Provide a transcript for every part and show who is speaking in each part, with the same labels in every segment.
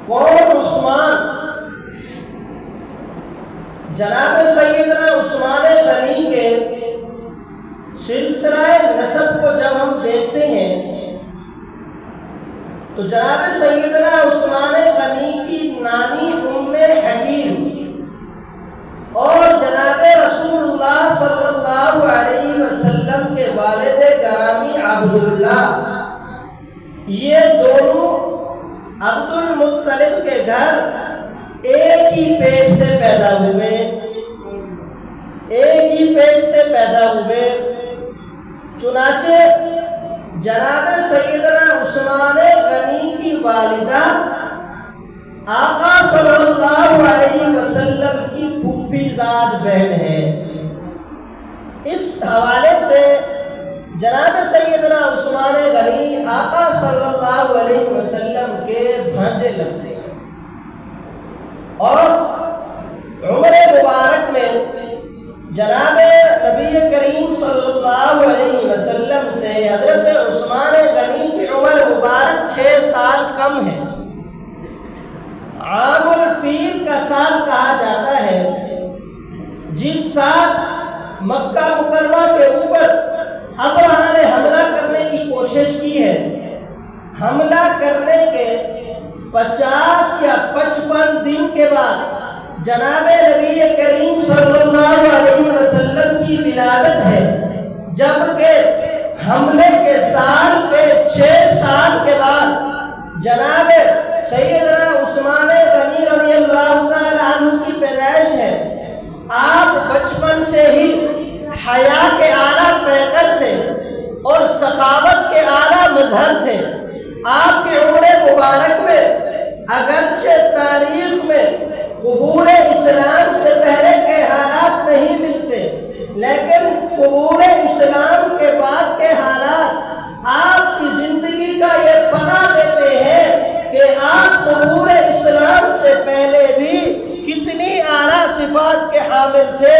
Speaker 1: کون؟ عثمان۔ جناب سیدنا عثمان غنی کے سلسلہ نسب کو جب ہم دیکھتے ہیں تو جناب سیدنا عثمان غنی کی نانی ام حکیم اور جناب رسول اللہ صلی اللہ علیہ وسلم کے والد گرامی عبداللہ، یہ دونوں عبد المطلب کے گھر ایک ہی پیٹ سے پیدا ہوئے، ایک ہی پیٹ سے پیدا ہوئے۔ چنانچہ جناب سیدنا عثمان غنی کی والدہ آقا صلی اللہ علیہ وسلم کی پھوپھی زاد بہن ہے۔ اس حوالے سے جناب سیدنا عثمان غنی آقا صلی اللہ علیہ وسلم کے بھانجے لگتے ہیں، اور عمر مبارک میں جناب نبی کریم صلی اللہ علیہ وسلم سے حضرت عثمان غنی کی عمر مبارک 6 سال کم ہے۔ عام الفیل کا سال کہا جاتا ہے، جس سال مکہ مکرمہ کے اوپر ابرہہ نے حملہ کرنے کی کوشش کی ہے۔ حملہ کرنے کے 50 یا 55 دن کے بعد جناب نبی کریم صلی اللہ علیہ وسلم کی ولادت ہے، جبکہ حملے کے سال کے 6 سال کے بعد جناب سیدنا عثمان غنی رضی اللہ تعالیٰ عنہ کی پیدائش ہے۔ آپ بچپن سے ہی حیا کے اعلیٰ پیکر تھے اور سخاوت کے اعلیٰ مظہر تھے۔ آپ کے عمر مبارک میں اگرچہ تاریخ میں قبول اسلام سے پہلے کے حالات نہیں ملتے، لیکن قبول اسلام کے بعد کے حالات آپ کی زندگی کا یہ پتہ دیتے ہیں کہ آپ قبول اسلام سے پہلے بھی کتنی اعلیٰ صفات کے حامل تھے۔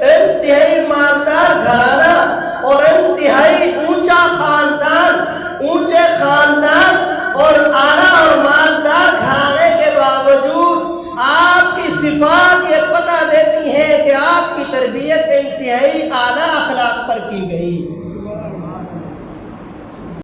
Speaker 1: انتہائی مالدار گھرانہ اور انتہائی اونچا خاندان، اونچے خاندان اور اعلیٰ اور مالدار گھرانے کے باوجود آپ کی صفات یہ پتہ دیتی ہیں کہ آپ کی تربیت انتہائی اعلیٰ اخلاق پر کی گئی۔